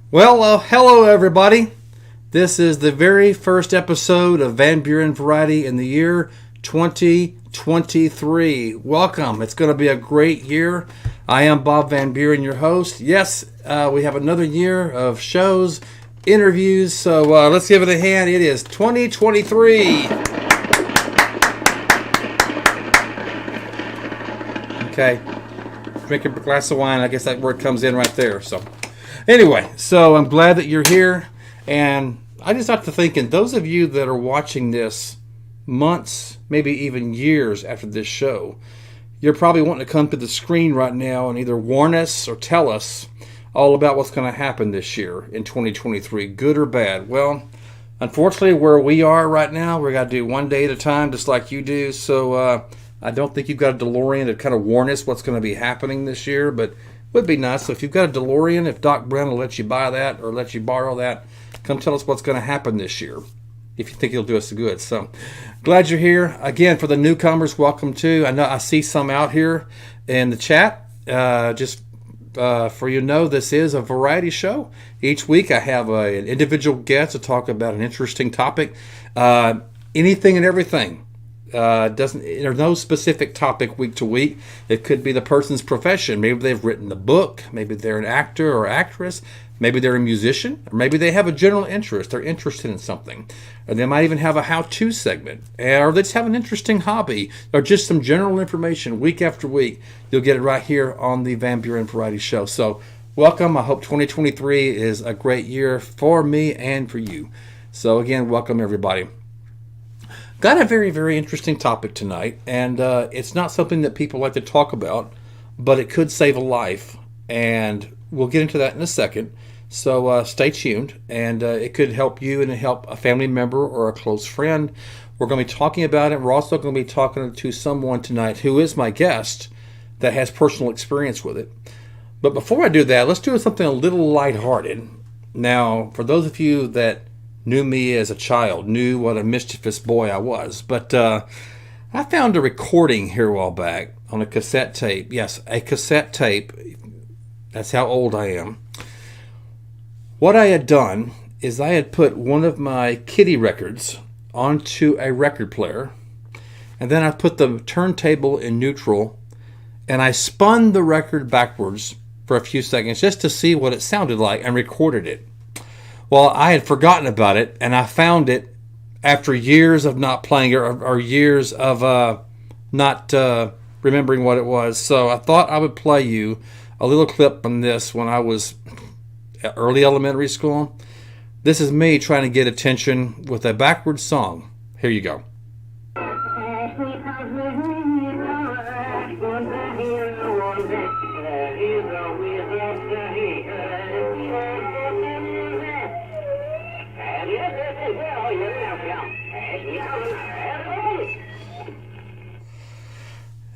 Well, hello everybody. This is the very first episode of Van Buren Variety in the year 2023. Welcome. It's going to be a great year. I am Bob Van Buren, your host. Yes, we have another year of shows, interviews, so let's give it a hand. It is 2023. Okay. Drink a glass of wine. I guess that word comes in right there. Anyway, so I'm glad that you're here, and I just got to thinking, those of you that are watching this months, maybe even years after this show, you're probably wanting to come to the screen right now and either warn us or tell us all about what's going to happen this year in 2023, good or bad. Well, unfortunately, where we are right now, we got to do one day at a time, just like you do, so I don't think you've got a DeLorean to kind of warn us what's going to be happening this year, but would be nice. So if you've got a DeLorean, if Doc Brown will let you buy that or let you borrow that, come tell us what's going to happen this year if you think it'll do us good. So glad you're here. Again, for the newcomers, welcome too. I know I see some out here in the chat. For you to know, this is a variety show. Each week I have an individual guest to talk about an interesting topic. Anything and everything. There's no specific topic week to week. It could be the person's profession. Maybe they've written a book. Maybe they're an actor or actress. Maybe they're a musician. Or maybe they have a general interest. They're interested in something. Or they might even have a how-to segment. Or they just have an interesting hobby. Or just some general information week after week. You'll get it right here on the Van Buren Variety Show. So welcome. I hope 2023 is a great year for me and for you. So again, welcome everybody. Got a very, very interesting topic tonight, and it's not something that people like to talk about, but it could save a life, and we'll get into that in a second. So stay tuned, and it could help you and help a family member or a close friend. We're going to be talking about it. We're also going to be talking to someone tonight who is my guest that has personal experience with it. But before I do that, let's do something a little lighthearted. Now, for those of you that knew me as a child, knew what a mischievous boy I was. But I found a recording here a while back on a cassette tape. Yes, a cassette tape. That's how old I am. What I had done is I had put one of my kiddie records onto a record player, and then I put the turntable in neutral, and I spun the record backwards for a few seconds just to see what it sounded like and recorded it. Well, I had forgotten about it, and I found it after years of not playing it or years of not remembering what it was. So I thought I would play you a little clip from this when I was at early elementary school. This is me trying to get attention with a backwards song. Here you go.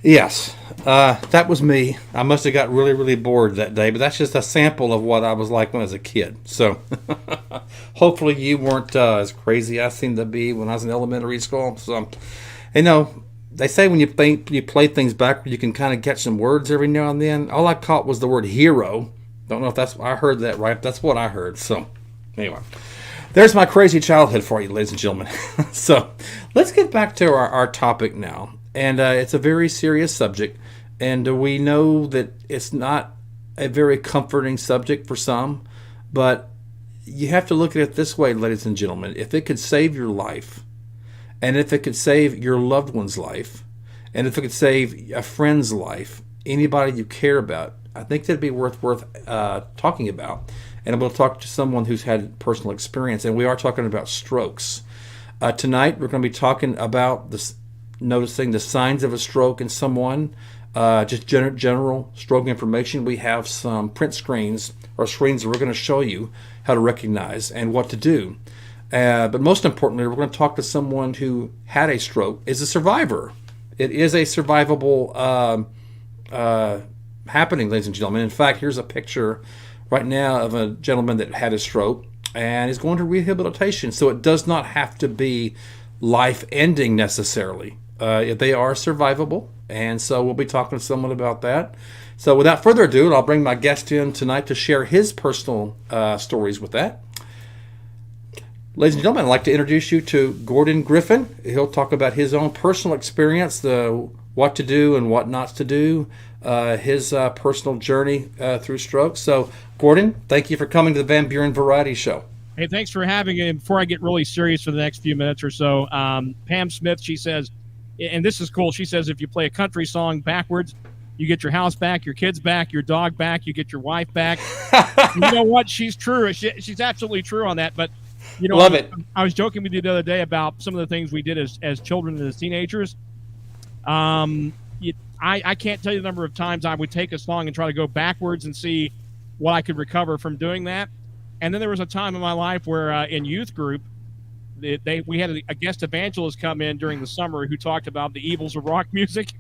Yes, that was me. I must have got really, really bored that day, but that's just a sample of what I was like when I was a kid. So hopefully you weren't as crazy as I seemed to be when I was in elementary school. So, they say when you play things backward, you can kind of catch some words every now and then. All I caught was the word hero. Don't know if I heard that right. That's what I heard. So anyway, there's my crazy childhood for you, ladies and gentlemen. So let's get back to our topic now. And it's a very serious subject, and we know that it's not a very comforting subject for some, but you have to look at it this way, ladies and gentlemen. If it could save your life, and if it could save your loved one's life, and if it could save a friend's life, anybody you care about, I think that'd be worth talking about. And I'm going to talk to someone who's had personal experience, and we are talking about strokes. Tonight, we're going to be talking about noticing the signs of a stroke in someone, just general stroke information. We have some print screens or screens that we're going to show you how to recognize and what to do. But most importantly, we're going to talk to someone who had a stroke, is a survivor. It is a survivable happening, ladies and gentlemen. In fact, here's a picture right now of a gentleman that had a stroke and is going to rehabilitation. So it does not have to be life-ending necessarily. They are survivable, and so we'll be talking to someone about that. So without further ado, I'll bring my guest in tonight to share his personal stories with that. Ladies and gentlemen, I'd like to introduce you to Gordon Griffin. He'll talk about his own personal experience, the what to do and what not to do, his personal journey through stroke. So, Gordon, thank you for coming to the Van Buren Variety Show. Hey, thanks for having me. Before I get really serious for the next few minutes or so, Pam Smith, she says, and this is cool, she says if you play a country song backwards, you get your house back, your kids back, your dog back, you get your wife back. You know what? She's true. She's absolutely true on that. But, you know, Love it. I was joking with you the other day about some of the things we did as children and as teenagers. I can't tell you the number of times I would take a song and try to go backwards and see what I could recover from doing that. And then there was a time in my life where in youth group, we had a guest evangelist come in during the summer who talked about the evils of rock music.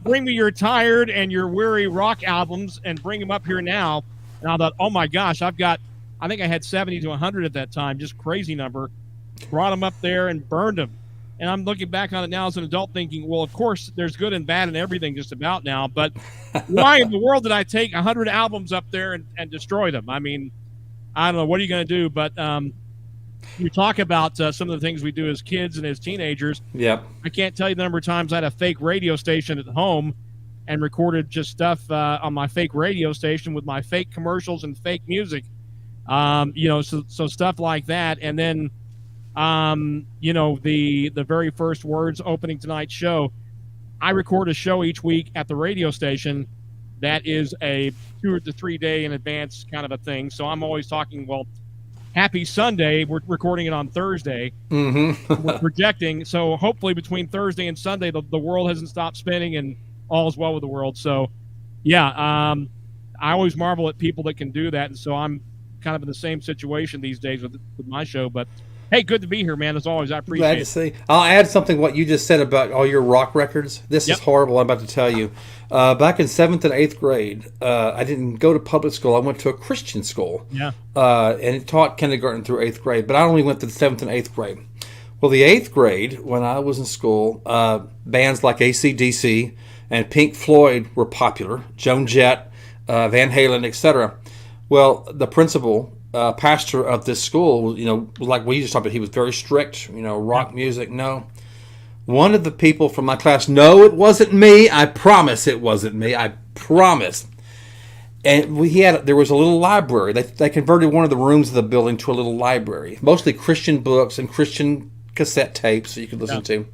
bring me your tired and your weary rock albums and bring them up here now. And I thought, oh my gosh, I think I had 70 to 100 at that time, just crazy number. Brought them up there and burned them. And I'm looking back on it now as an adult thinking, well, of course, there's good and bad in everything just about now. But why in the world did I take 100 albums up there and destroy them? I mean, I don't know. What are you going to do? But you talk about some of the things we do as kids and as teenagers. Yep. I can't tell you the number of times I had a fake radio station at home and recorded just stuff on my fake radio station with my fake commercials and fake music. So stuff like that. And then, the very first words opening tonight's show, I record a show each week at the radio station that is a 2 to 3 day in advance kind of a thing. So I'm always talking, well, happy Sunday. We're recording it on Thursday. Mm-hmm. We're projecting. So hopefully between Thursday and Sunday, the world hasn't stopped spinning and all is well with the world. So, yeah, I always marvel at people that can do that. And so I'm kind of in the same situation these days with my show. But, hey, good to be here, man. As always, I appreciate it. Glad to see. I'll add something what you just said about all your rock records. This is horrible, I'm about to tell you. Back in 7th and 8th grade, I didn't go to public school. I went to a Christian school. Yeah. And it taught kindergarten through 8th grade, but I only went to the 7th and 8th grade. Well, the 8th grade, when I was in school, bands like AC/DC and Pink Floyd were popular, Joan Jett, Van Halen, etc. Well, the principal, pastor of this school, like we just talked about, he was very strict, rock music, no. One of the people from my class, no, it wasn't me. I promise it wasn't me. I promise. And there was a little library. They converted one of the rooms of the building to a little library, mostly Christian books and Christian cassette tapes that you could listen to.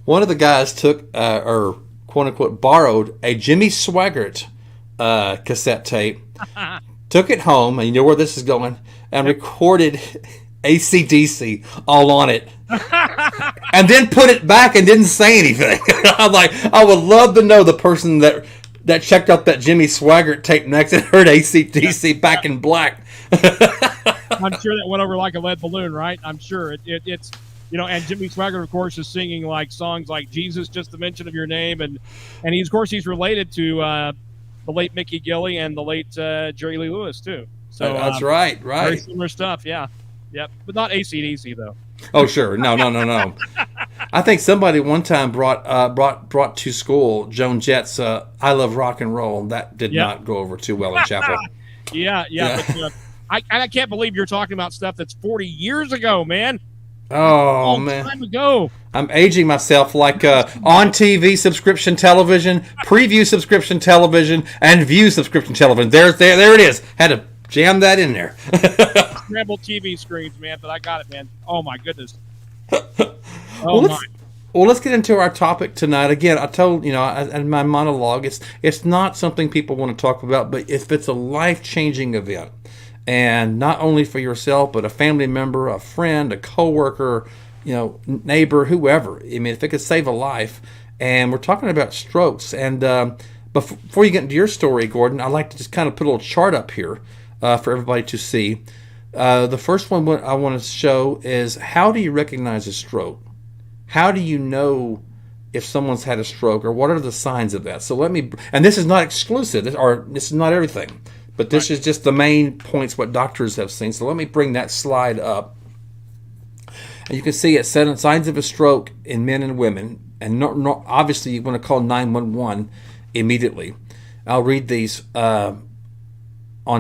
One of the guys took, or quote unquote, borrowed a Jimmy Swaggart cassette tape, took it home, and you know where this is going, and recorded AC/DC all on it. And then put it back and didn't say anything. I'm like, I would love to know the person that checked out that Jimmy Swaggart tape next and heard AC/DC Back in Black. I'm sure that went over like a lead balloon, right? I'm sure it's and Jimmy Swaggart, of course, is singing like songs like Jesus, Just the Mention of Your Name, and he's related to the late Mickey Gilley and the late Jerry Lee Lewis too. So that's right. Very similar stuff, yeah. Yep, but not AC/DC though. Oh sure, no. I think somebody one time brought to school Joan Jett's "I Love Rock and Roll." That did not go over too well in chapel. Yeah. But, I can't believe you're talking about stuff that's 40 years ago, man. Oh man, time ago. I'm aging myself like on TV subscription television, preview subscription television, and view subscription television. There it is. Had to jam that in there. Scrambled TV screens, man, but I got it, man. Oh my goodness. Well, let's get into our topic tonight. Again, I told in my monologue, it's not something people want to talk about, but if it's a life-changing event, and not only for yourself, but a family member, a friend, a coworker, neighbor, whoever. I mean, if it could save a life. And we're talking about strokes. And before you get into your story, Gordon, I'd like to just kind of put a little chart up here for everybody to see. The first one I want to show is, how do you recognize a stroke? How do you know if someone's had a stroke, or what are the signs of that? So and this is not exclusive, or this is not everything. But this is just the main points what doctors have seen. So let me bring that slide up. And you can see it said signs of a stroke in men and women. And obviously you want to call 911 immediately. I'll read these on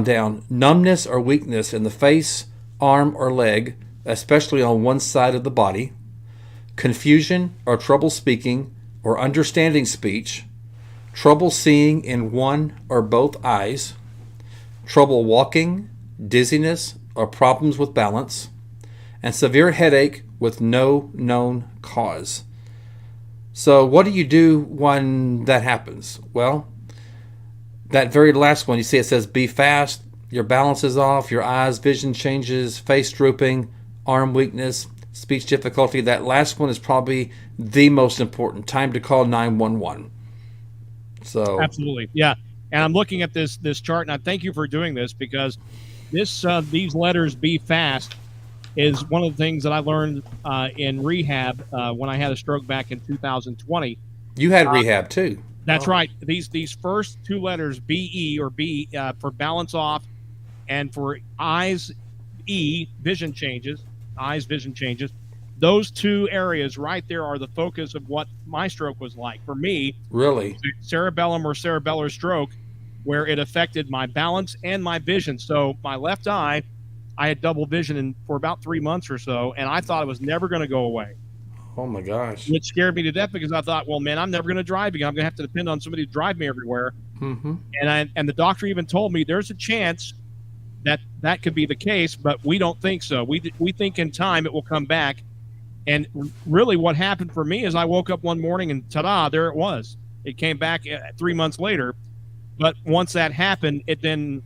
down. Numbness or weakness in the face, arm, or leg, especially on one side of the body. Confusion or trouble speaking or understanding speech. Trouble seeing in one or both eyes. Trouble walking, dizziness, or problems with balance. And severe headache with no known cause. So what do you do when that happens? Well, that very last one, you see it says be fast, your balance is off, your eyes, vision changes, face drooping, arm weakness, speech difficulty. That last one is probably the most important. Time to call 911. So Absolutely. Yeah. And I'm looking at this chart, and I thank you for doing this, because these letters, be fast, is one of the things that I learned in rehab when I had a stroke back in 2020. You had rehab too. That's right. These first two letters, BE or B, for balance off, and for eyes, E, vision changes, eyes, vision changes. Those two areas right there are the focus of what my stroke was like. For me, really, cerebellum or cerebellar stroke, where it affected my balance and my vision. So my left eye, I had double vision for about 3 months or so, and I thought it was never going to go away. Oh my gosh. Which scared me to death, because I thought, well, man, I'm never going to drive again. I'm going to have to depend on somebody to drive me everywhere. Mm-hmm. And the doctor even told me there's a chance that could be the case, but we don't think so. We think in time it will come back. And really what happened for me is I woke up one morning and ta-da, there it was. It came back 3 months later. But once that happened, then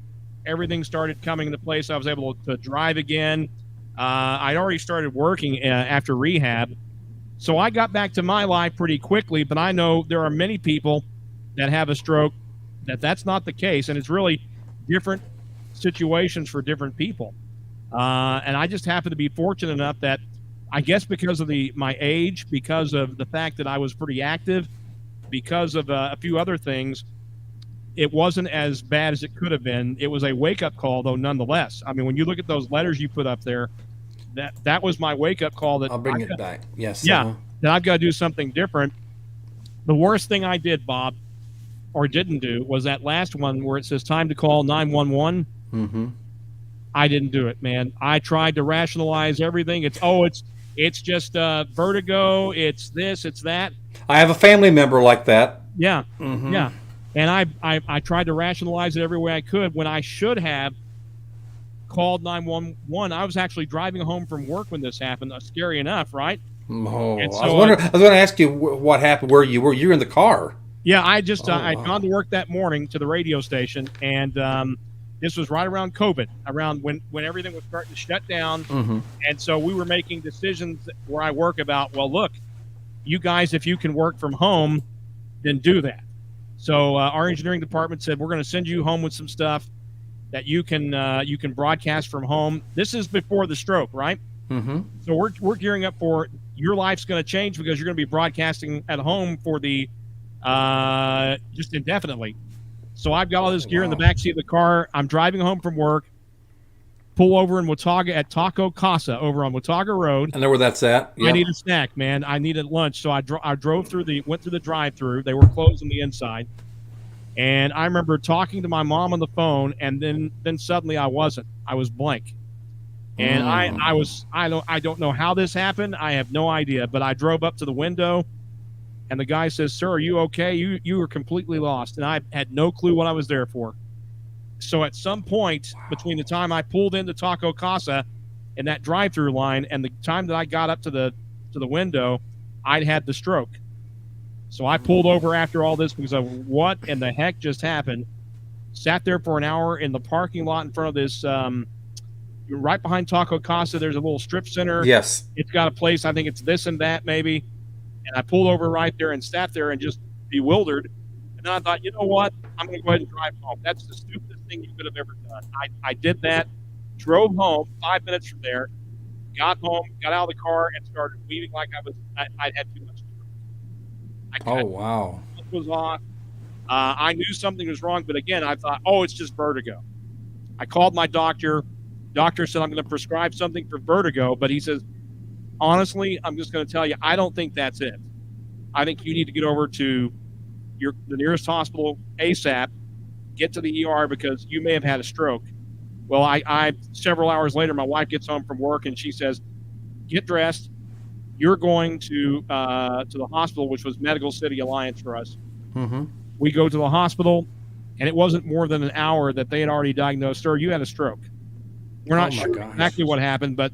everything started coming into place. I was able to drive again. I'd already started working after rehab. So I got back to my life pretty quickly, but I know there are many people that have a stroke that's not the case, and it's really different situations for different people. And I just happen to be fortunate enough that, I guess because of my age, because of the fact that I was pretty active, because of a few other things, it wasn't as bad as it could have been. It was a wake-up call, though, nonetheless. I mean, when you look at those letters you put up there, that was my wake-up call. That I'll bring it back. Yes. Yeah, that I've got to do something different. The worst thing I did, Bob, or didn't do, was that last one where it says time to call 911. Mm-hmm. I didn't do it, man. I tried to rationalize everything. It's just vertigo. It's this. It's that. I have a family member like that. Yeah. Mm-hmm. Yeah. And I tried to rationalize it every way I could, when I should have called 911. I was actually driving home from work when this happened. Scary enough, right? Oh, so, I was going to ask you what happened. Where you were? You were in the car. Yeah, I'd gone to work that morning to the radio station, and this was right around COVID, around when everything was starting to shut down. Mm-hmm. And so we were making decisions where I work about, well, look, you guys, if you can work from home, then do that. So our engineering department said, we're going to send you home with some stuff that you can broadcast from home. This is before the stroke, right? Mm-hmm. So we're gearing up for, your life's going to change, because you're going to be broadcasting at home for the just indefinitely. So I've got all this gear in the backseat of the car. I'm driving home from work, pull over in Watauga at Taco Casa over on Watauga Road. I know where that's at. Yep. I need a snack, man. I needed lunch. So I drove went through the drive-through. They were closed on the inside. And I remember talking to my mom on the phone, and then suddenly I wasn't. I was blank. And I don't know how this happened. I have no idea. But I drove up to the window, and the guy says, "Sir, are you okay? You were completely lost." And I had no clue what I was there for. So at some point between the time I pulled into Taco Casa and that drive-through line and the time that I got up to the window, I'd had the stroke. So I pulled over after all this because of what in the heck just happened. Sat there for an hour in the parking lot in front of this, right behind Taco Casa, there's a little strip center. Yes. It's got a place, I think it's this and that maybe. And I pulled over right there and sat there and just bewildered. And then I thought, you know what? I'm going to go ahead and drive home. That's the stupidest thing you could have ever done. I did that, drove home 5 minutes from there, got home, got out of the car, and started weaving like I'd had too much. Oh, wow. Was off. I knew something was wrong, but again, I thought, oh, it's just vertigo. I called my doctor. Doctor said I'm going to prescribe something for vertigo, but he says, honestly, I'm just going to tell you, I don't think that's it. I think you need to get over to the nearest hospital ASAP. Get to the ER because you may have had a stroke. Well, I several hours later, my wife gets home from work and she says, get dressed. You're going to the hospital, which was Medical City Alliance for us. Mm-hmm. We go to the hospital, and it wasn't more than an hour that they had already diagnosed, sir, you had a stroke. We're not sure exactly what happened, but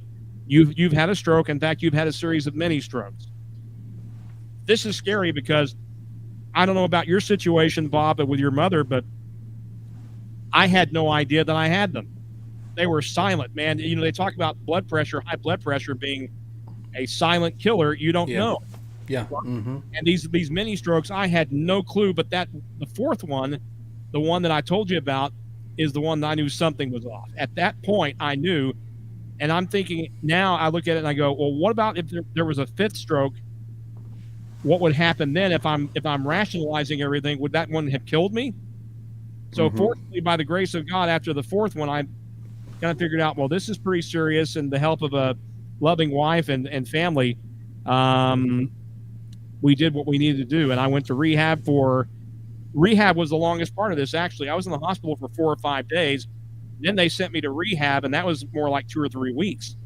you've had a stroke. In fact, you've had a series of mini strokes. This is scary because I don't know about your situation, Bob, with your mother, but I had no idea that I had them. They were silent, man. You know, they talk about blood pressure, high blood pressure being a silent killer. You don't know. Yeah. Mm-hmm. And these mini strokes, I had no clue. But the fourth one, the one that I told you about, is the one that I knew something was off. At that point, I knew. And I'm thinking now, I look at it and I go, well, what about if there was a fifth stroke? What would happen then if I'm rationalizing everything? Would that one have killed me? So fortunately, by the grace of God, after the fourth one, I kind of figured out, well, this is pretty serious, and the help of a loving wife and family, we did what we needed to do. And I went to rehab rehab was the longest part of this, actually. I was in the hospital for 4 or 5 days. Then they sent me to rehab, and that was more like 2 or 3 weeks.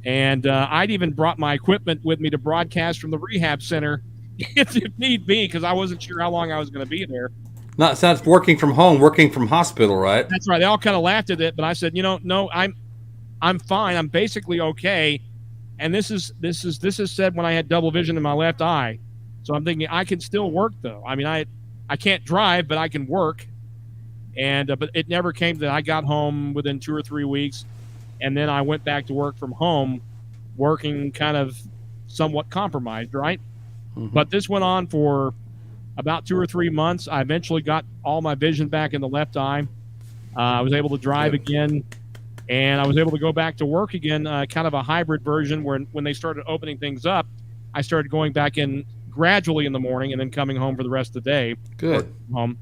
And I'd even brought my equipment with me to broadcast from the rehab center if need be, because I wasn't sure how long I was going to be there. Not working from home, working from hospital, right? That's right. They all kind of laughed at it, but I said, no, I'm fine. I'm basically okay. And this is said when I had double vision in my left eye. So I'm thinking I can still work though. I mean, I can't drive, but I can work. And but it never came to that. I got home within 2 or 3 weeks, and then I went back to work from home, working kind of somewhat compromised, right? Mm-hmm. But this went on for about 2 or 3 months. I eventually got all my vision back in the left eye. I was able to drive again, and I was able to go back to work again, kind of a hybrid version where when they started opening things up, I started going back in gradually in the morning and then coming home for the rest of the day. Good. Home.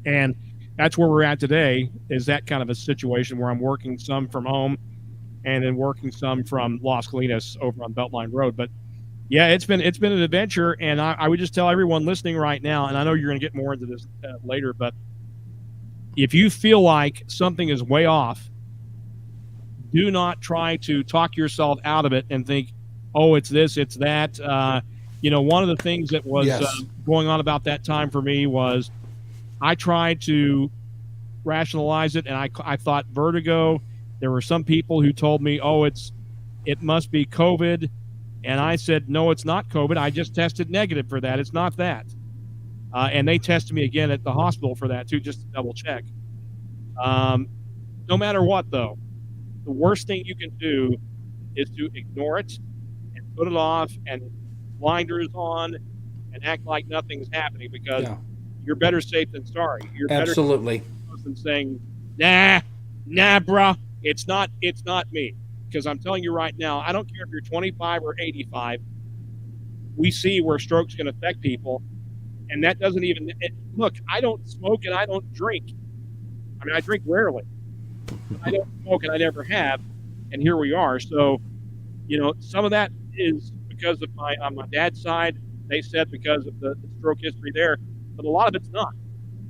And that's where we're at today, is that kind of a situation where I'm working some from home and then working some from Las Colinas over on Beltline Road. But yeah, it's been an adventure, and I would just tell everyone listening right now, and I know you're going to get more into this later, but if you feel like something is way off, do not try to talk yourself out of it and think, oh, it's this, it's that. One of the things that was going on about that time for me was I tried to rationalize it, and I thought vertigo. There were some people who told me, oh, it must be COVID. And I said, no, it's not COVID. I just tested negative for that. It's not that. And they tested me again at the hospital for that, too, just to double check. No matter what, though, the worst thing you can do is to ignore it and put it off and blinders on and act like nothing's happening, because you're better safe than sorry. You're absolutely better than saying, nah, bruh, it's not me. Because I'm telling you right now, I don't care if you're 25 or 85, we see where strokes can affect people. And that doesn't even look, I don't smoke and I don't drink. I mean, I drink rarely. I don't smoke and I never have. And here we are. So, some of that is because of on my dad's side, they said because of the stroke history there. But a lot of it's not.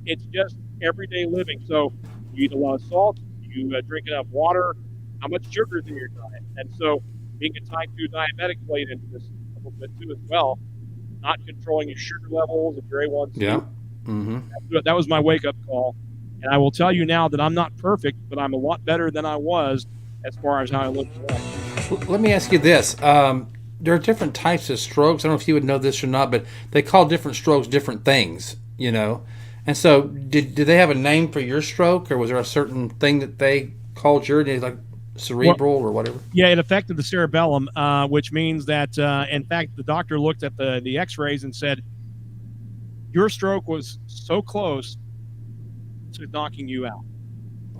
It's just everyday living. So you eat a lot of salt, you drink enough water, how much sugar is in your diet. And so being a type 2 diabetic played into this a little bit too as well. Not controlling your sugar levels if you're A1C. Yeah. Mm-hmm. That was my wake-up call. And I will tell you now that I'm not perfect, but I'm a lot better than I was as far as how I look today. Let me ask you this. There are different types of strokes. I don't know if you would know this or not, but they call different strokes different things, And so did they have a name for your stroke, or was there a certain thing that they called yours, like cerebral or whatever? Yeah, it affected the cerebellum, which means that, in fact, the doctor looked at the x-rays and said, your stroke was so close to knocking you out.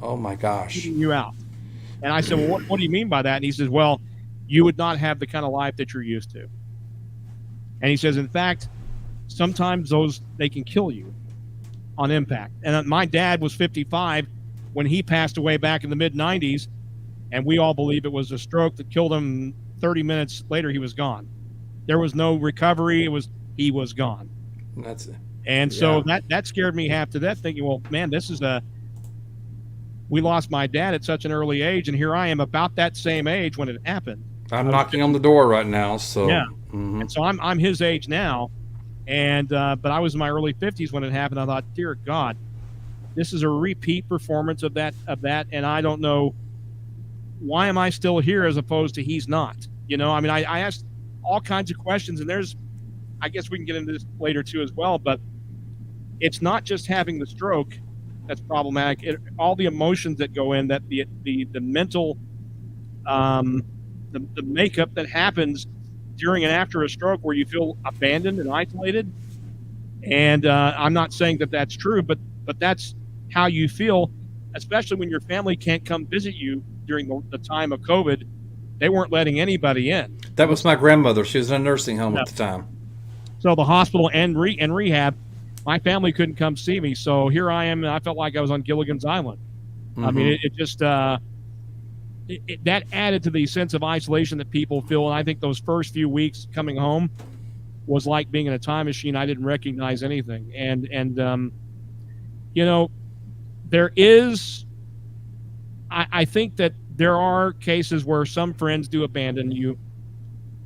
Oh, my gosh. Knocking you out. And I said, well, what do you mean by that? And he says, well, you would not have the kind of life that you're used to. And he says, in fact, sometimes they can kill you on impact. And my dad was 55 when he passed away back in the mid-90s, and we all believe it was a stroke that killed him. 30 minutes later, he was gone. There was no recovery. He was gone. And so that scared me half to death, thinking, well, man, we lost my dad at such an early age, and here I am about that same age when it happened. I'm knocking on the door right now, so yeah. And so I'm his age now, and but I was in my early 50s when it happened. I thought, dear God, this is a repeat performance of that, and I don't know, why am I still here as opposed to he's not? I mean, I asked all kinds of questions, and I guess we can get into this later too as well, but it's not just having the stroke that's problematic. All the emotions that go in, that the mental, the makeup that happens during and after a stroke, where you feel abandoned and isolated. And I'm not saying that that's true, but that's how you feel, especially when your family can't come visit you during the time of COVID. They weren't letting anybody in. That was my grandmother. She was in a nursing home at the time. So the hospital and rehab, my family couldn't come see me. So here I am, and I felt like I was on Gilligan's Island. I mean, it just that added to the sense of isolation that people feel. And I think those first few weeks coming home was like being in a time machine. I didn't recognize anything. And there is, I think that there are cases where some friends do abandon you.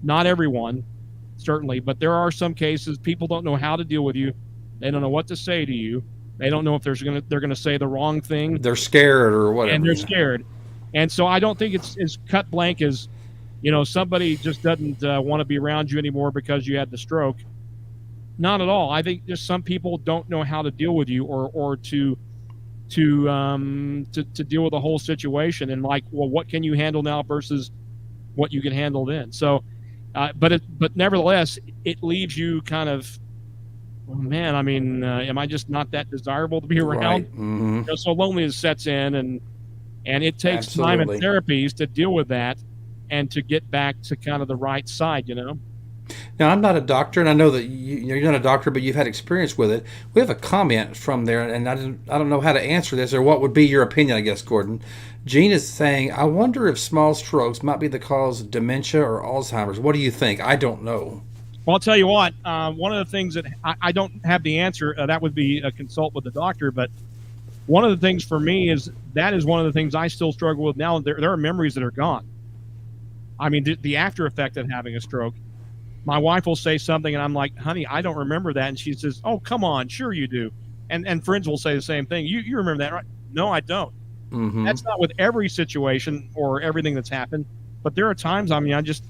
Not everyone, certainly, but there are some cases people don't know how to deal with you. They don't know what to say to you. They don't know if they're going to say the wrong thing. They're scared or whatever. And they're scared. And so I don't think it's as cut blank as, somebody just doesn't want to be around you anymore because you had the stroke. Not at all. I think just some people don't know how to deal with you or to deal with the whole situation, and like, well, what can you handle now versus what you can handle then? So, but nevertheless, it leaves you kind of, oh, man, I mean, am I just not that desirable to be around? Right. So loneliness sets in, and it takes time and therapies to deal with that and to get back to kind of the right side, Now, I'm not a doctor, and I know that you're not a doctor, but you've had experience with it. We have a comment from there, and I don't know how to answer this, or what would be your opinion, I guess, Gordon. Gene is saying, I wonder if small strokes might be the cause of dementia or Alzheimer's. What do you think? I don't know. Well, I'll tell you what, one of the things that I don't have the answer, that would be a consult with the doctor, but one of the things for me is one of the things I still struggle with now. There are memories that are gone. I mean, the after effect of having a stroke. My wife will say something, and I'm like, honey, I don't remember that. And she says, oh, come on, sure you do. And friends will say the same thing. You remember that, right? No, I don't. That's not with every situation or everything that's happened. But there are times, I mean, I just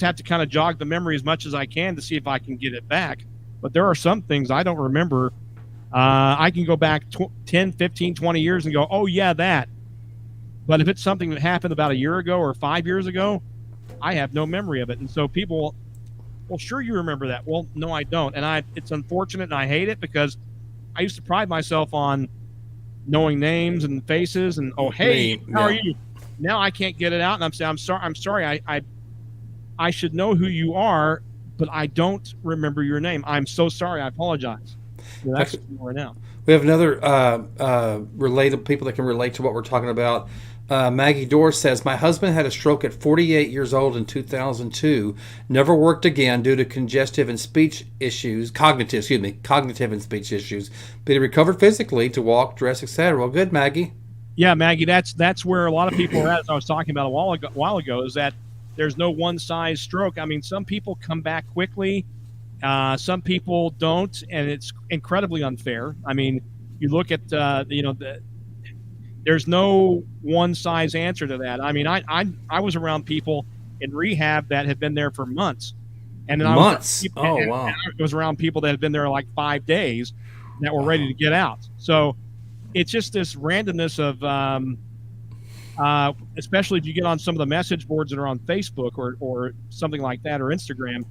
have to kind of jog the memory as much as I can to see if I can get it back. But there are some things I don't remember. I can go back 10, 15, 20 years and go, oh, yeah, that. But if it's something that happened about a year ago or 5 years ago, I have no memory of it. And so people, well, sure, you remember that. Well, no, I don't. And it's unfortunate, and I hate it, because I used to pride myself on knowing names and faces and, oh, hey, how are you? Now I can't get it out, and I'm saying, I'm sorry. I should know who you are, but I don't remember your name. I'm so sorry. I apologize. That's more now. We have another related people that can relate to what we're talking about. Maggie Dorr says, my husband had a stroke at 48 years old in 2002, never worked again due to cognitive and speech issues, but he recovered physically to walk, dress, etc. Well, good, Maggie. Yeah, Maggie, that's where a lot of people are at, as I was talking about a while ago, is that there's no one-size stroke. I mean, some people come back quickly, some people don't, and it's incredibly unfair. I mean, you look at, there's no one-size answer to that. I mean, I was around people in rehab that had been there for months. And then wow. I was around people that had been there like 5 days that were ready to get out. So it's just this randomness of, especially if you get on some of the message boards that are on Facebook or something like that, or Instagram,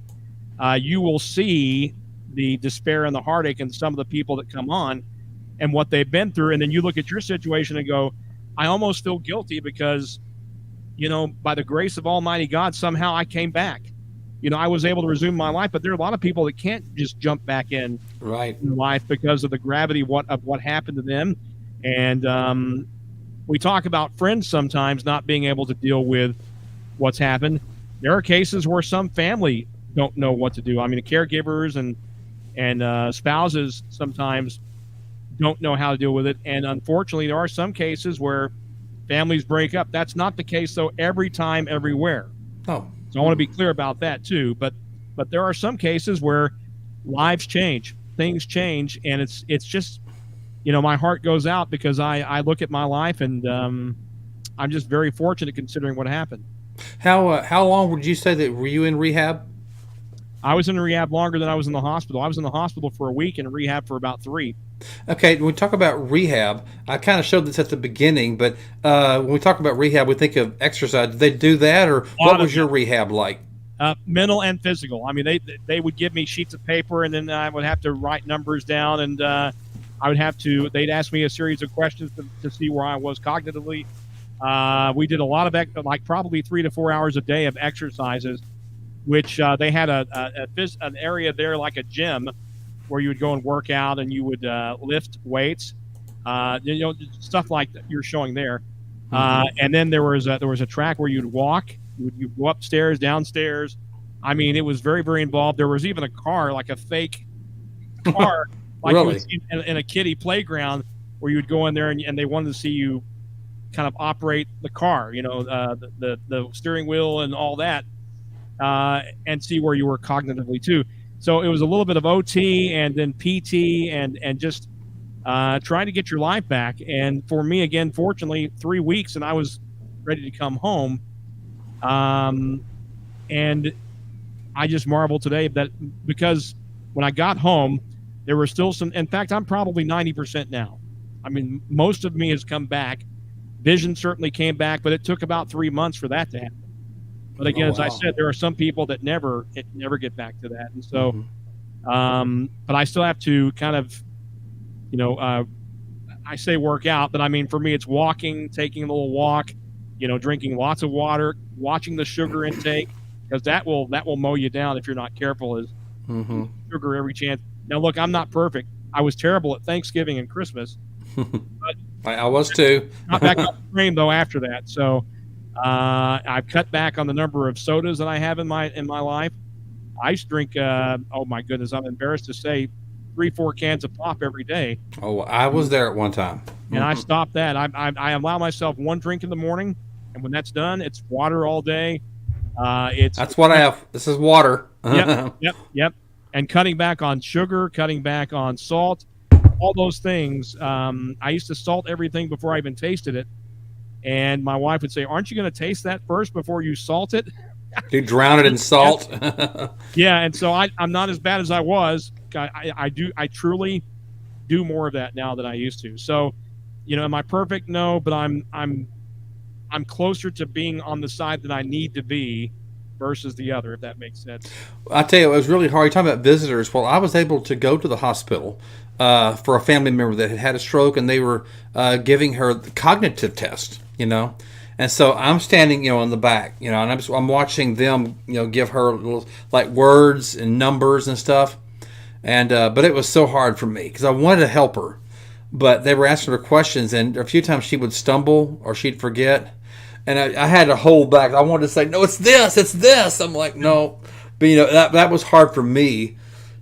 you will see the despair and the heartache in some of the people that come on and what they've been through. And then you look at your situation and go, I almost feel guilty because, by the grace of Almighty God, somehow I came back. I was able to resume my life, but there are a lot of people that can't just jump back in life because of the gravity of what happened to them. And we talk about friends sometimes not being able to deal with what's happened. There are cases where some family don't know what to do. I mean, the caregivers and and spouses sometimes don't know how to deal with it. And unfortunately, there are some cases where families break up. That's not the case, though, every time, everywhere. Oh, So I want to be clear about that too. But there are some cases where lives change, things change, and it's just, my heart goes out because I look at my life, and I'm just very fortunate considering what happened. how long would you say that were you in rehab? I was in rehab longer than I was in the hospital. I was in the hospital for a week and in rehab for about 3. Okay, when we talk about rehab, I kind of showed this at the beginning, but when we talk about rehab, we think of exercise. Did they do that, or what was your rehab like? Mental and physical. I mean, they would give me sheets of paper, and then I would have to write numbers down, and I would have to. They'd ask me a series of questions to see where I was cognitively. We did a lot of like probably 3 to 4 hours a day of exercises, which they had an area there like a gym where you would go and work out, and you would lift weights, stuff like that you're showing there. And then there was a track where you'd walk. You'd go upstairs, downstairs. I mean, it was very, very involved. There was even a car, like a fake car, like Really? you would see in a kiddie playground, where you would go in there and they wanted to see you kind of operate the car, the steering wheel and all that, and see where you were cognitively too. So it was a little bit of OT and then PT and just trying to get your life back. And for me, again, fortunately, 3 weeks and I was ready to come home. And I just marvel today that because when I got home, there were still some. In fact, I'm probably 90% now. I mean, most of me has come back. Vision certainly came back, but it took about 3 months for that to happen. But again, as I said, there are some people that never get back to that, and so. But I still have to kind of, I say work out, but I mean for me it's walking, taking a little walk, drinking lots of water, watching the sugar intake, because that will mow you down if you're not careful. Is sugar every chance. Now look, I'm not perfect. I was terrible at Thanksgiving and Christmas. But I was too. Got back on the frame though after that. So I've cut back on the number of sodas that I have in my life. I used to drink, oh my goodness, I'm embarrassed to say, 3-4 cans of pop every day. Oh, I was there at one time. And I stopped that. I allow myself one drink in the morning, and when that's done, it's water all day. That's what I have. This is water. Yep. And cutting back on sugar, cutting back on salt, all those things. I used to salt everything before I even tasted it. And my wife would say, "Aren't you going to taste that first before you salt it?" You drown it in salt. Yeah, and so I'm not as bad as I was. I truly do more of that now than I used to. So, am I perfect? No, but I'm closer to being on the side that I need to be versus the other, if that makes sense. I tell you, it was really hard. You're talking about visitors. Well, I was able to go to the hospital for a family member that had a stroke, and they were giving her the cognitive test, And so I'm standing, in the back, and I'm watching them, give her little, like, words and numbers and stuff. And but it was so hard for me because I wanted to help her, but they were asking her questions, and a few times she would stumble or she'd forget, and I had to hold back. I wanted to say, "No, it's this." I'm like, "No," but that was hard for me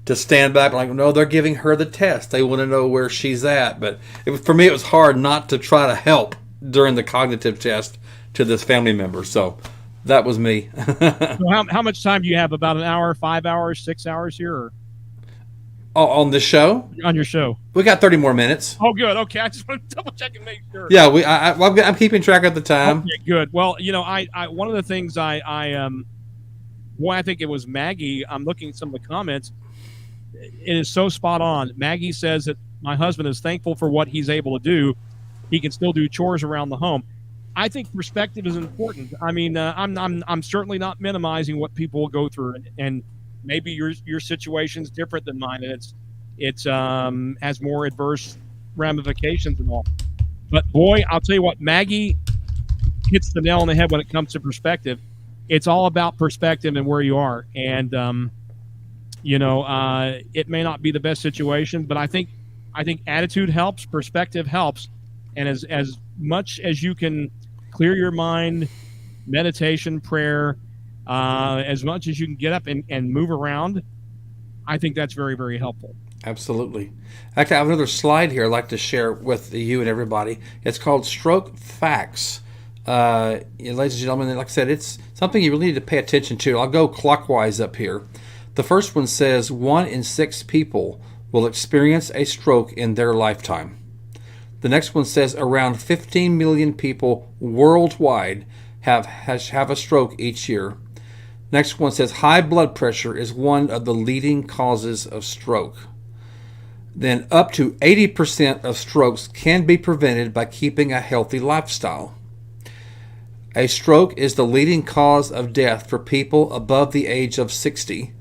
to stand back. Like, no, they're giving her the test. They want to know where she's at. But for me, it was hard not to try to help during the cognitive test to this family member. So that was me. So how much time do you have? About an hour, 5 hours, 6 hours here? Or? On this show? On your show. We got 30 more minutes. Oh, good. Okay. I just want to double check and make sure. Yeah, I'm keeping track of the time. Okay, good. Well, I one of the things I think it was Maggie. I'm looking at some of the comments. It is so spot on. Maggie says that my husband is thankful for what he's able to do. He can still do chores around the home. I think perspective is important. I mean, I'm certainly not minimizing what people will go through, and maybe your situation's different than mine, and it's has more adverse ramifications and all. But boy, I'll tell you what, Maggie hits the nail on the head when it comes to perspective. It's all about perspective and where you are, and it may not be the best situation, but I think attitude helps, perspective helps, and as much as you can clear your mind, meditation, prayer, as much as you can get up and move around, I think that's very, very helpful. Absolutely. Actually, I have another slide here I'd like to share with you and everybody. It's called Stroke Facts. Ladies and gentlemen, like I said, it's something you really need to pay attention to. I'll go clockwise up here. The first one says 1 in 6 people will experience a stroke in their lifetime. The next one says around 15 million people worldwide have a stroke each year. Next one says high blood pressure is one of the leading causes of stroke. Then up to 80% of strokes can be prevented by keeping a healthy lifestyle. A stroke is the leading cause of death for people above the age of 60.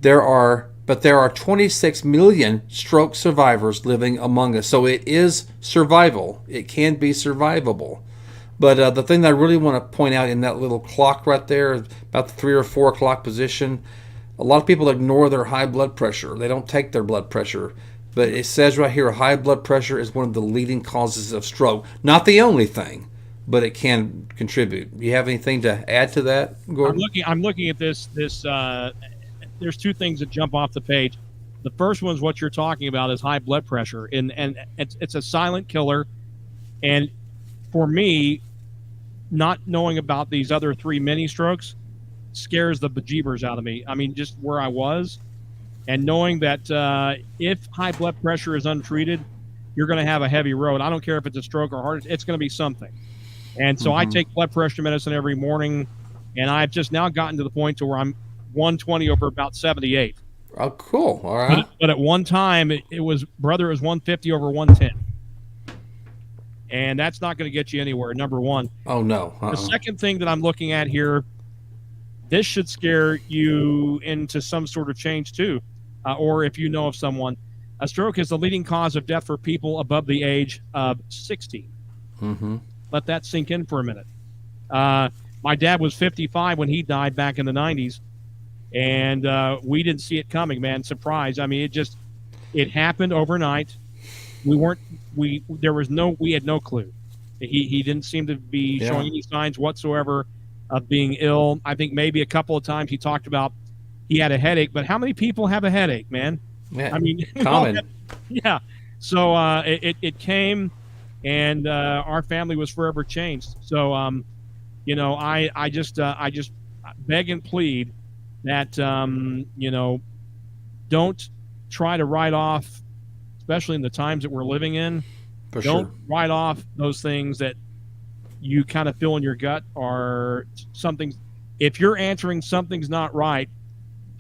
There are 26 million stroke survivors living among us. So it is survival. It can be survivable. But the thing that I really want to point out in that little clock right there, about the 3 or 4 o'clock position, a lot of people ignore their high blood pressure. They don't take their blood pressure. But it says right here, high blood pressure is one of the leading causes of stroke. Not the only thing, but it can contribute. Do you have anything to add to that, Gordon? I'm looking at this. There's 2 things that jump off the page. The first one is what you're talking about is high blood pressure, and it's a silent killer. And for me, not knowing about these other 3 mini strokes scares the bejeebers out of me. I mean, just where I was, and knowing that if high blood pressure is untreated, you're going to have a heavy road. I don't care if it's a stroke or heart; it's going to be something. And so I take blood pressure medicine every morning, and I've just now gotten to the point to where I'm 120 over about 78. Oh, cool. All right. But at one time, it was 150 over 110. And that's not going to get you anywhere, number one. Oh, no. The second thing that I'm looking at here, this should scare you into some sort of change too, or if you know of someone. A stroke is the leading cause of death for people above the age of 60. Mm-hmm. Let that sink in for a minute. My dad was 55 when he died back in the 90s, and we didn't see it coming, man. Surprise. I mean, it happened overnight. We had no clue. He didn't seem to be showing any signs whatsoever of being ill. I think maybe a couple of times he talked about he had a headache, but how many people have a headache, man? Yeah, I mean, common. Yeah. So it came, and our family was forever changed. So I just beg and plead that don't try to write off, especially in the times that we're living in. Don't write off those things that you kind of feel in your gut are something. If you're answering something's not right,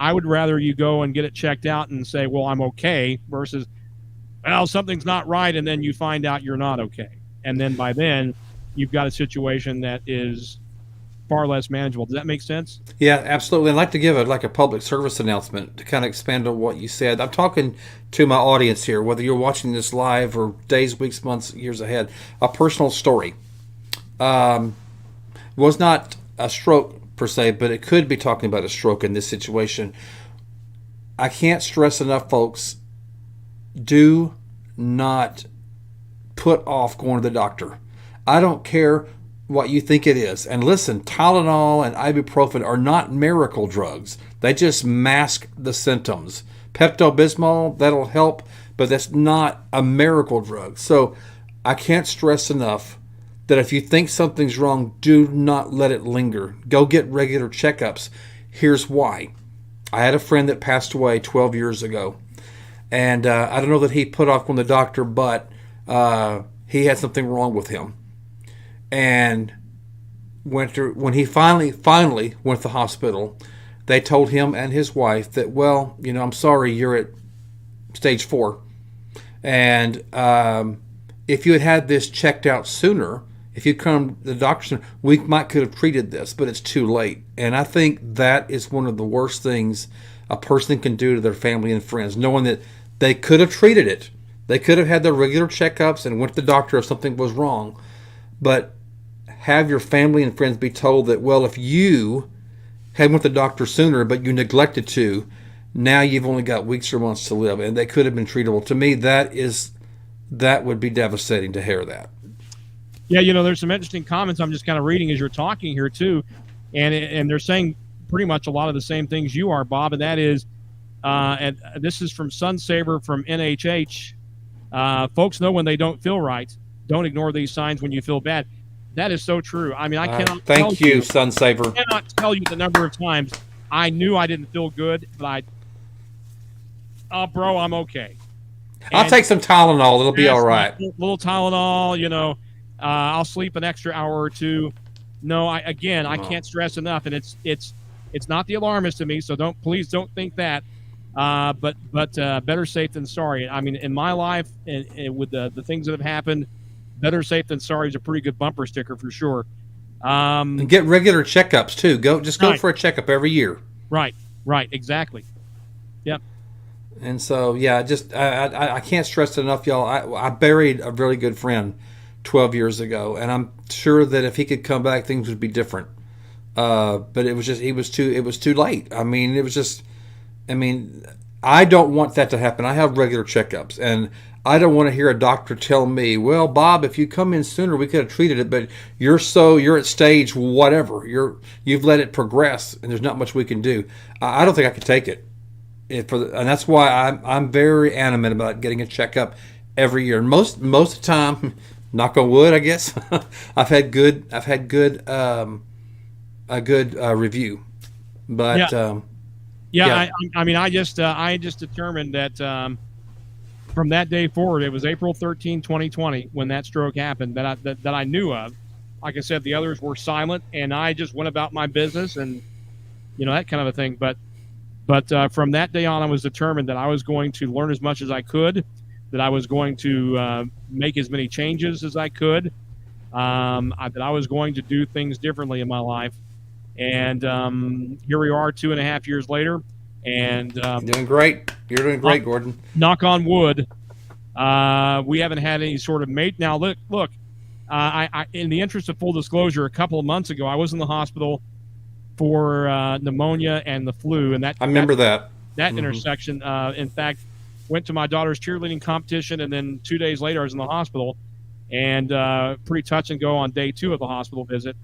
I would rather you go and get it checked out and say, well, I'm okay, versus, well, something's not right, and then you find out you're not okay. And then by then, you've got a situation that is far less manageable. Does that make sense? Yeah, absolutely. I'd like to give a public service announcement to kind of expand on what you said. I'm talking to my audience here, whether you're watching this live or days, weeks, months, years ahead. A personal story. Was not a stroke per se, but it could be talking about a stroke in this situation. I can't stress enough, folks, do not put off going to the doctor. I don't care what you think it is. And listen, Tylenol and ibuprofen are not miracle drugs. They just mask the symptoms. Pepto-Bismol, that'll help, but that's not a miracle drug. So I can't stress enough that if you think something's wrong, do not let it linger. Go get regular checkups. Here's why. I had a friend that passed away 12 years ago. And I don't know that he put off going to the doctor, but he had something wrong with him. And when he finally went to the hospital, they told him and his wife that, well, I'm sorry, you're at stage 4. And if you had this checked out sooner, if you'd come to the doctor sooner, we could have treated this, but it's too late. And I think that is one of the worst things a person can do to their family and friends, knowing that they could have treated it. They could have had their regular checkups and went to the doctor if something was wrong. But have your family and friends be told that, well, if you had went to the doctor sooner, but you neglected to, now you've only got weeks or months to live, and they could have been treatable. To me, that would be devastating to hear that. Yeah, there's some interesting comments I'm just kind of reading as you're talking here too, and they're saying pretty much a lot of the same things you are, Bob, and that is And this is from Sunsaver from NHH. Folks know when they don't feel right. Don't ignore these signs when you feel bad. That is so true. I mean, I cannot thank you, Sunsaver. I cannot tell you the number of times I knew I didn't feel good, but bro, I'm okay. I'll take some Tylenol. It'll be all right. Little Tylenol, I'll sleep an extra hour or two. No, I can't stress enough, and it's not the alarmist to me. So please don't think that. But better safe than sorry. I mean, in my life, and with the things that have happened, better safe than sorry is a pretty good bumper sticker for sure. And get regular checkups too. Go for a checkup every year. Right, exactly. Yep. And so, yeah, I can't stress it enough, y'all. I buried a really good friend 12 years ago, and I'm sure that if he could come back, things would be different. But it was too late. I mean, I don't want that to happen. I have regular checkups, and I don't want to hear a doctor tell me, well, Bob, if you come in sooner, we could have treated it, but you're at stage whatever. You've let it progress, and there's not much we can do. I don't think I could take it. And that's why I'm very adamant about getting a checkup every year. And most of the time, knock on wood, I guess, I've had a good review. But I mean, I just determined that from that day forward, it was April 13, 2020, when that stroke happened that I knew of. Like I said, the others were silent, and I just went about my business and that kind of a thing. But from that day on, I was determined that I was going to learn as much as I could, that I was going to make as many changes as I could, that I was going to do things differently in my life. And here we are 2.5 years later. And you're doing great. You're doing great, Gordon. Knock on wood. We haven't had any sort of mate. Now, look. I in the interest of full disclosure, a couple of months ago, I was in the hospital for pneumonia and the flu, and I remember that intersection. In fact, went to my daughter's cheerleading competition, and then 2 days later, I was in the hospital, and pretty touch and go on day 2 of the hospital visit.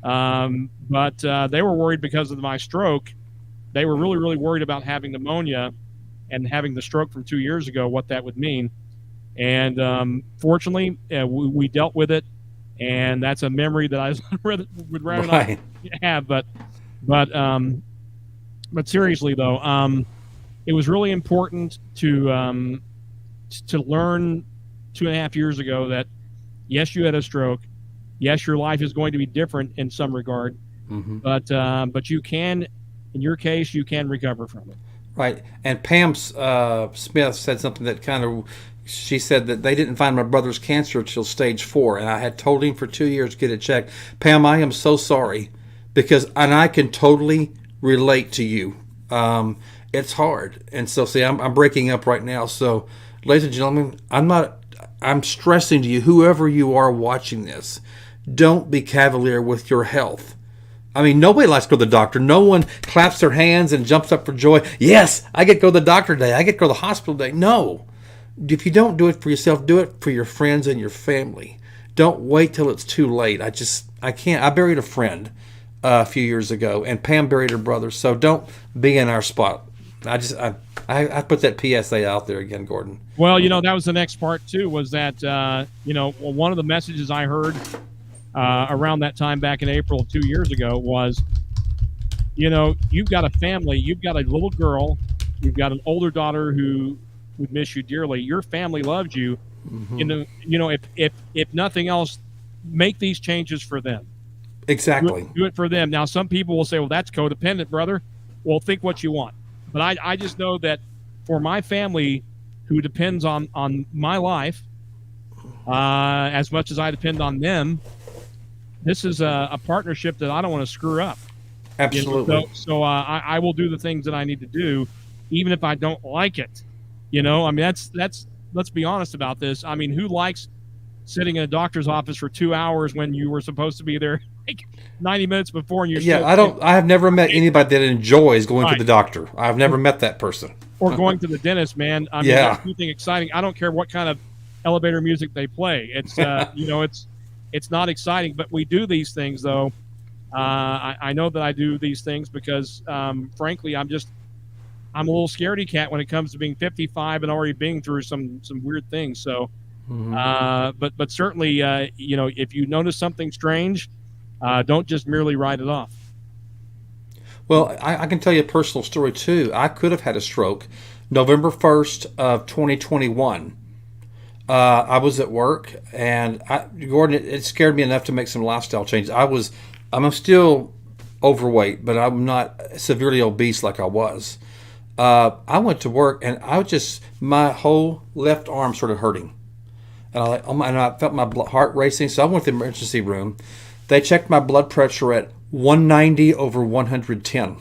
But they were worried because of my stroke. They were really, really worried about having pneumonia and having the stroke from 2 years ago, what that would mean. And fortunately, we dealt with it, and that's a memory that I would rather not have. But seriously though, it was really important to learn 2.5 years ago that yes, you had a stroke. Yes, your life is going to be different in some regard, but you can, in your case, you can recover from it. Right. And Pam Smith said something that she said that they didn't find my brother's cancer until stage 4, and I had told him for 2 years to get it checked. Pam, I am so sorry, and I can totally relate to you. It's hard. And so, see, I'm breaking up right now. So, ladies and gentlemen, I'm stressing to you, whoever you are watching this, don't be cavalier with your health. I mean, nobody likes to go to the doctor. No one claps their hands and jumps up for joy. Yes, I get to go to the doctor today. I get to go to the hospital today. No. If you don't do it for yourself, do it for your friends and your family. Don't wait till it's too late. I can't. I buried a friend a few years ago, and Pam buried her brother. So don't be in our spot. I put that PSA out there again, Gordon. Well, that was the next part too. Was that one of the messages I heard around that time back in April of 2 years ago was, you've got a family, you've got a little girl, you've got an older daughter who would miss you dearly. Your family loves you. If nothing else, make these changes for them. Exactly. Do it for them. Now, some people will say, well, that's codependent, brother. Well, think what you want. But I just know that for my family, who depends on my life as much as I depend on them, this is a partnership that I don't want to screw up. Absolutely. So I will do the things that I need to do, even if I don't like it. I mean, that's let's be honest about this. I mean, who likes sitting in a doctor's office for 2 hours when you were supposed to be there like 90 minutes before? And you're I have never met anybody that enjoys going to the doctor. I've never met that person. Or going to the dentist, man. I mean, that's something exciting. I don't care what kind of elevator music they play. It's it's not exciting, but we do these things though. I know that I do these things because frankly, I'm a little scaredy cat when it comes to being 55 and already being through some weird things. So, but certainly, if you notice something strange, don't just merely write it off. Well, I can tell you a personal story too. I could have had a stroke November 1st of 2021. I was at work, and Gordon, it scared me enough to make some lifestyle changes. I'm still overweight, but I'm not severely obese like I was. I went to work, and my whole left arm started hurting. And I felt my heart racing, so I went to the emergency room. They checked my blood pressure at 190 over 110.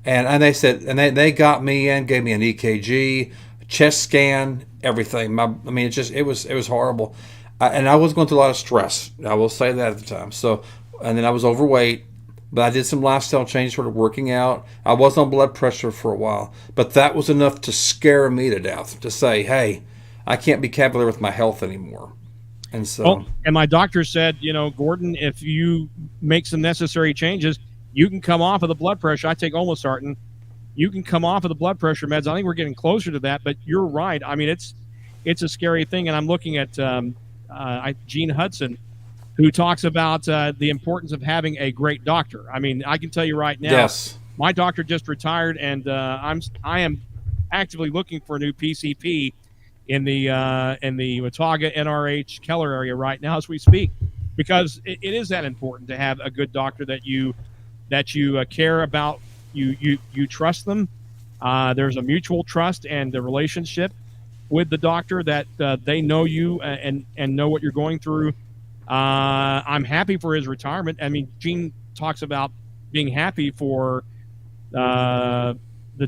And they said, and they got me in, gave me an EKG, chest scan, everything. It was horrible. And I was going through a lot of stress. I will say that at the time. So, and then I was overweight, but I did some lifestyle changes, sort of working out. I was on blood pressure for a while, but that was enough to scare me to death, to say, hey, I can't be cavalier with my health anymore. And so, and my doctor said, Gordon, if you make some necessary changes, you can come off of the blood pressure. I take olmesartan. You can come off of the blood pressure meds. I think we're getting closer to that, but you're right. I mean, it's a scary thing. And I'm looking at Gene Hudson, who talks about the importance of having a great doctor. I mean, I can tell you right now, yes, my doctor just retired, and I am actively looking for a new PCP in the Watauga NRH Keller area right now as we speak, because it is that important to have a good doctor that you care about. You trust them. There's a mutual trust and a relationship with the doctor that they know you and know what you're going through. I'm happy for his retirement. I mean, Gene talks about being happy for the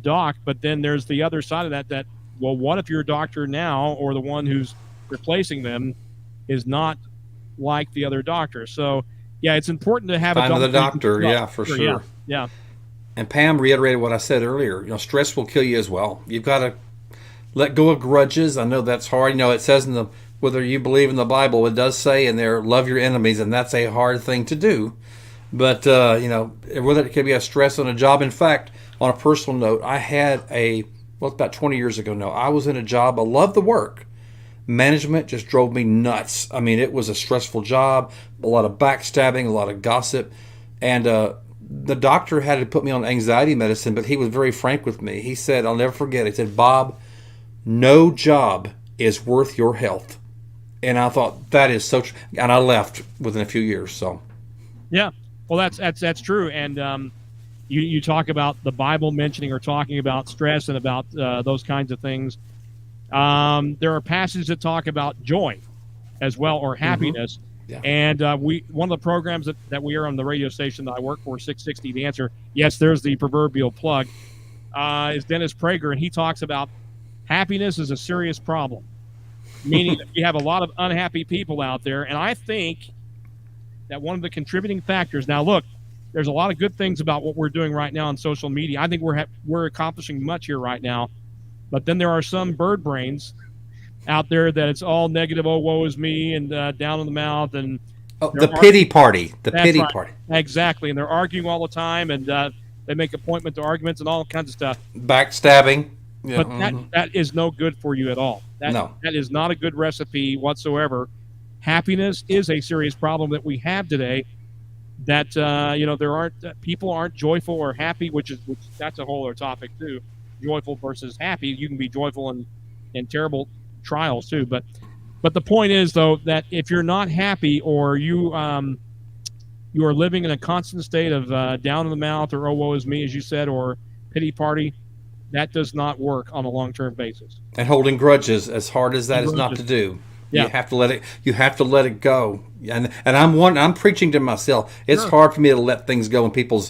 doc, but then there's the other side of that, well, what if your doctor now, or the one who's replacing them, is not like the other doctor? So, yeah, it's important to have find another doctor. Yeah, for sure. Yeah. And Pam reiterated what I said earlier. Stress will kill you as well. You've got to let go of grudges. I know that's hard. It says whether you believe in the Bible, it does say in there, love your enemies, and that's a hard thing to do. But, whether it could be a stress on a job. In fact, on a personal note, I had about 20 years ago now, I was in a job. I loved the work. Management just drove me nuts. I mean, it was a stressful job, a lot of backstabbing, a lot of gossip. And the doctor had to put me on anxiety medicine, but he was very frank with me. He said, I'll never forget, he said, Bob, no job is worth your health. And I thought, that is so true. And I left within a few years. So, yeah, well, that's true. And you talk about the Bible mentioning or talking about stress and about those kinds of things. There are passages that talk about joy as well, or happiness. Mm-hmm. Yeah. And one of the programs that we are on the radio station that I work for, 660 The Answer, yes, there's the proverbial plug, is Dennis Prager, and he talks about happiness is a serious problem, meaning that we have a lot of unhappy people out there. And I think that one of the contributing factors, now look, there's a lot of good things about what we're doing right now on social media. I think we're accomplishing much here right now, but then there are some bird brains out there that it's all negative. Oh, woe is me, and down in the mouth, and the pity party. The pity party. Exactly, and they're arguing all the time, and they make appointment to arguments and all kinds of stuff. Backstabbing. Yeah. But that is no good for you at all. That is not a good recipe whatsoever. Happiness is a serious problem that we have today. That people aren't joyful or happy, which that's a whole other topic too. Joyful versus happy. You can be joyful in terrible trials too. But the point is, though, that if you're not happy, or you are living in a constant state of down in the mouth, or oh woe is me, as you said, or pity party, that does not work on a long-term basis. And holding grudges, as hard as that is not to do, you have to let it. You have to let it go. And I'm preaching to myself. It's hard for me to let things go when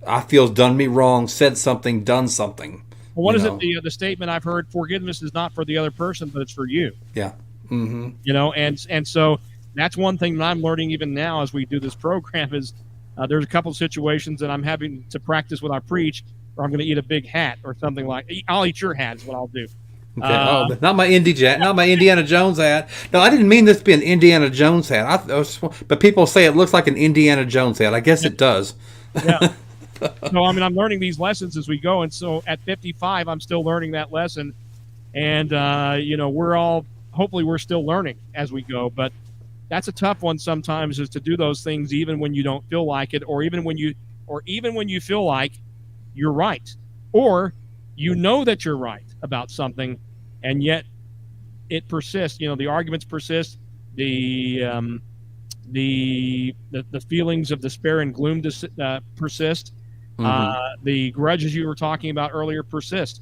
I feel done me wrong, said something, done something. Well, what is it? The statement I've heard: forgiveness is not for the other person, but it's for you. Yeah. Mm-hmm. And so that's one thing that I'm learning even now as we do this program is there's a couple of situations that I'm having to practice what I preach, or I'm going to eat a big hat or something I'll eat your hat is what I'll do. Okay. But not my not my Indiana Jones hat. No, I didn't mean this to be an Indiana Jones hat. But people say it looks like an Indiana Jones hat. I guess it does. Yeah. So I mean, I'm learning these lessons as we go, and so at 55, I'm still learning that lesson, and we're all hopefully we're still learning as we go. But that's a tough one sometimes, is to do those things even when you don't feel like it, or even when you feel like you're right, or you know that you're right about something, and yet it persists. The arguments persist. The feelings of despair and gloom persist. The grudges you were talking about earlier persist.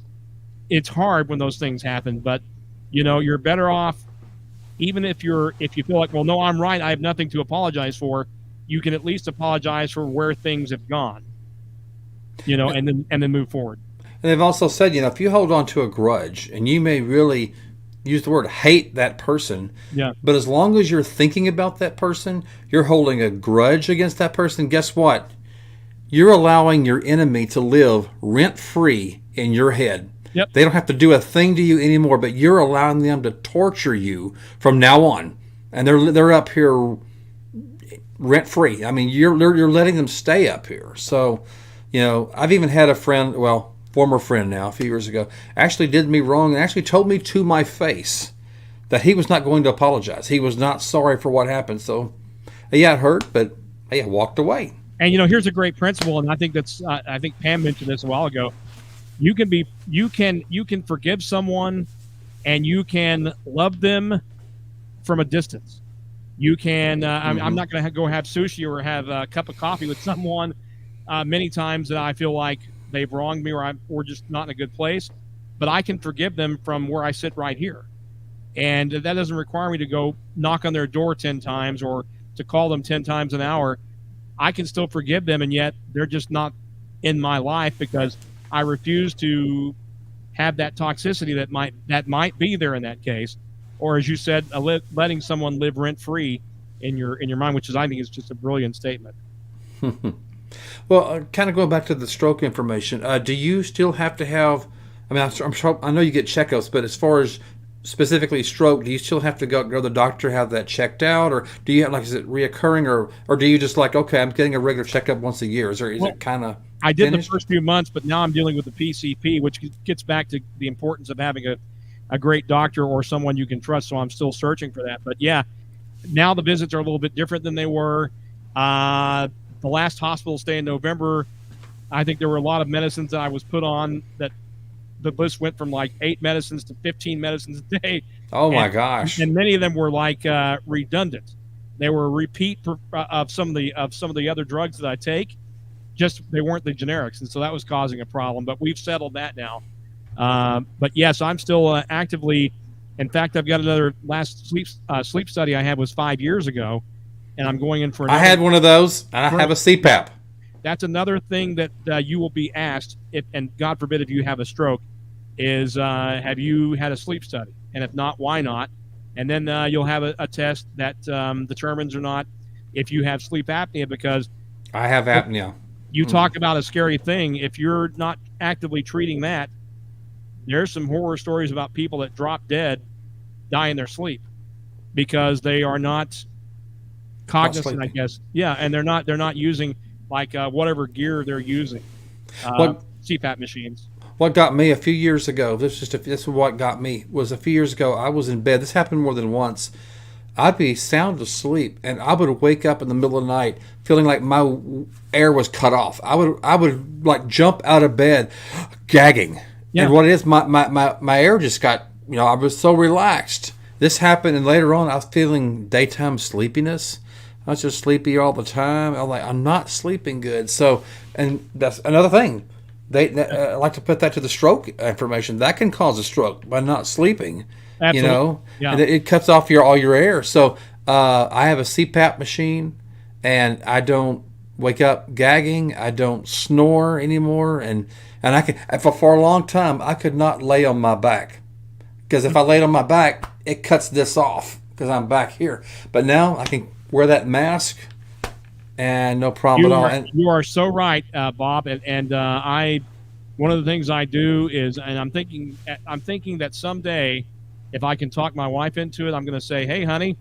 It's hard when those things happen, but you're better off, even if you feel like, well, no, I'm right, I have nothing to apologize for. You can at least apologize for where things have gone, and then move forward. And they've also said, if you hold on to a grudge, and you may really use the word hate that person, yeah, but as long as you're thinking about that person, you're holding a grudge against that person, guess what? You're allowing your enemy to live rent-free in your head. Yep. They don't have to do a thing to you anymore, but you're allowing them to torture you from now on. And they're up here rent-free. I mean, you're letting them stay up here. So, I've even had a friend, former friend now, a few years ago, actually did me wrong and actually told me to my face that he was not going to apologize. He was not sorry for what happened. So, yeah, it hurt, but I walked away. And here's a great principle, and I think I think Pam mentioned this a while ago. You can forgive someone, and you can love them from a distance. You can. I'm not going to go have sushi or have a cup of coffee with someone many times that I feel like they've wronged me, or we're just not in a good place. But I can forgive them from where I sit right here, and that doesn't require me to go knock on their door 10 times or to call them 10 times an hour. I can still forgive them, and yet they're just not in my life because I refuse to have that toxicity that might be there in that case, or as you said, letting someone live rent free in your mind, which I think is just a brilliant statement. Well, kind of going back to the stroke information, do you still have to have? I mean, I'm sure, I know you get checkups, but as far as specifically stroke, do you still have to go to the doctor, have that checked out, or do you is it reoccurring, or do you just okay, I'm getting a regular checkup once a year? Is it kind of? I did finished? The first few months, but now I'm dealing with the PCP, which gets back to the importance of having a great doctor or someone you can trust. So I'm still searching for that. But yeah, now the visits are a little bit different than they were. The last hospital stay in November, I think there were a lot of medicines that I was put on that the list went from 8 medicines to 15 medicines a day. Oh my gosh! And many of them were redundant. They were a repeat of some of the other drugs that I take. Just they weren't the generics, and so that was causing a problem. But we've settled that now. But yes, I'm still actively. In fact, I've got another last sleep study I had was 5 years ago, and I'm going in for another. I had one of those, and I have a CPAP. That's another thing that you will be asked, and God forbid if you have a stroke, is have you had a sleep study? And if not, why not? And then you'll have a test that determines or not if you have sleep apnea, because I have apnea. You talk about a scary thing. If you're not actively treating that, there's some horror stories about people that drop dead, die in their sleep because they are not cognizant, I guess. Yeah, and they're not using whatever gear they're using. CPAP machines. What got me a few years ago, this is what got me, was a few years ago, I was in bed. This happened more than once. I'd be sound asleep, and I would wake up in the middle of the night feeling like my air was cut off. I would jump out of bed, gagging. Yeah. And what it is, my air just got, I was so relaxed. This happened, and later on, I was feeling daytime sleepiness. I was just sleepy all the time. I'm not sleeping good. So, and that's another thing. They like to put that to the stroke information. That can cause a stroke by not sleeping. Absolutely. Yeah. And it cuts off all your air. So I have a CPAP machine, and I don't wake up gagging. I don't snore anymore, and I can for a long time I could not lay on my back, because if I laid on my back, it cuts this off because I'm back here. But now I can wear that mask, and no problem at all. And you are so right, Bob. And I, one of the things I do is, and I'm thinking that someday, if I can talk my wife into it, I'm going to say, hey, honey,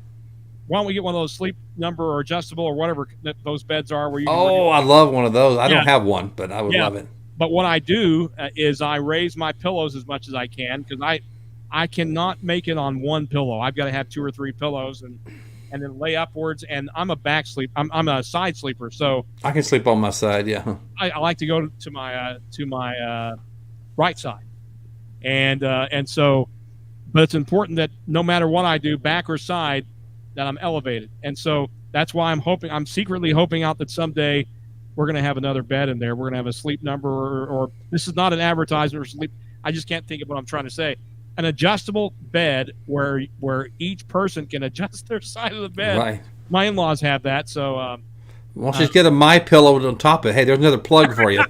why don't we get one of those Sleep Number or adjustable or whatever that those beds are where you can Oh, I love one of those. I Yeah. don't have one, but I would Yeah. love it. But what I do is I raise my pillows as much as I can because I cannot make it on one pillow. I've got to have 2 or 3 pillows and then lay upwards. And I'm a back sleep. I'm a side sleeper, so I can sleep on my side. Yeah. I like to go to my right side, and so, but it's important that no matter what I do, back or side, that I'm elevated. And so that's why I'm secretly hoping out that someday we're going to have another bed in there. We're going to have a Sleep Number, or this is not an advertisement for sleep. I just can't think of what I'm trying to say. An adjustable bed where each person can adjust their side of the bed. Right. My in-laws have that, so. Why don't you just get a My Pillow on top of it? Hey, there's another plug for you.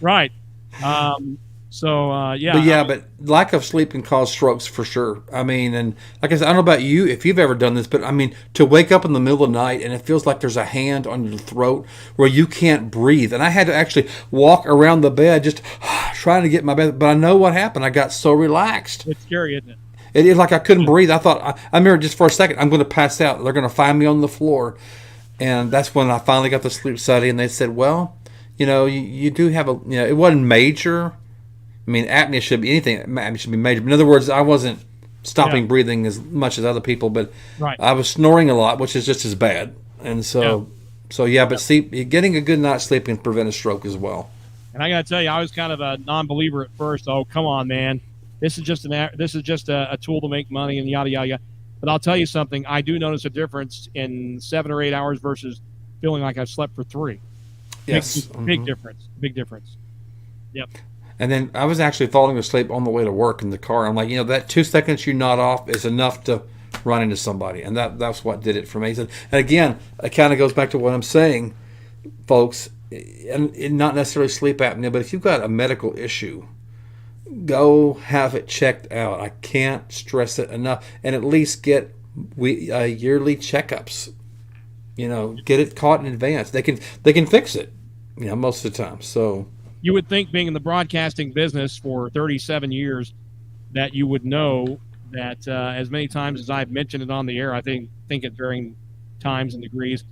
Right. Yeah. But lack of sleep can cause strokes for sure. I mean, and like I said, I don't know about you if you've ever done this, but I mean, to wake up in the middle of the night and it feels like there's a hand on your throat where you can't breathe. And I had to actually walk around the bed just trying to get my bed. But I know what happened. I got so relaxed. It's scary, isn't it? It is like I couldn't breathe. I thought, I remember just for a second, I'm going to pass out. They're going to find me on the floor. And that's when I finally got the sleep study. And they said, well, you do have it wasn't major. I mean, apnea should be anything. Apnea should be major. In other words, I wasn't stopping breathing as much as other people, but I was snoring a lot, which is just as bad. And but see, getting a good night's sleep can prevent a stroke as well. And I got to tell you, I was kind of a non-believer at first. Oh, come on, man! This is just a tool to make money and yada yada yada. But I'll tell you something. I do notice a difference in 7 or 8 hours versus feeling like I've slept for 3. Yes, big difference. Big difference. Yep. And then I was actually falling asleep on the way to work in the car. I'm like, that 2 seconds you nod off is enough to run into somebody. And that's what did it for me. And again, it kind of goes back to what I'm saying, folks, and not necessarily sleep apnea, but if you've got a medical issue, go have it checked out. I can't stress it enough. And at least get yearly checkups. Get it caught in advance. They can fix it, most of the time. So you would think, being in the broadcasting business for 37 years, that you would know that as many times as I've mentioned it on the air, I think at varying times and degrees,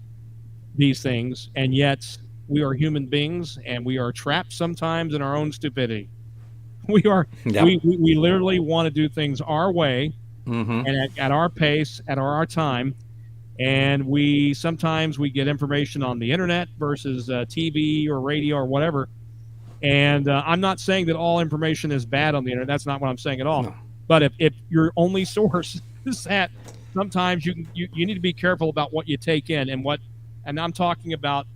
these things, and yet we are human beings and we are trapped sometimes in our own stupidity. We literally want to do things our way and at our pace, at our time. And sometimes we get information on the internet versus TV or radio or whatever. And I'm not saying that all information is bad on the internet. That's not what I'm saying at all. No. But if your only source is that, sometimes you need to be careful about what you take in and I'm talking about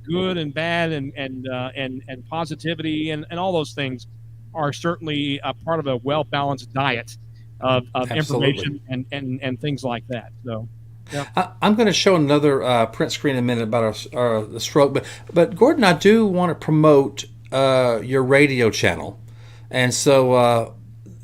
good and bad and positivity and all those things are certainly a part of a well-balanced diet of information and things like that. So. Yeah. I'm going to show another print screen in a minute about the stroke, but Gordon, I do want to promote your radio channel, and so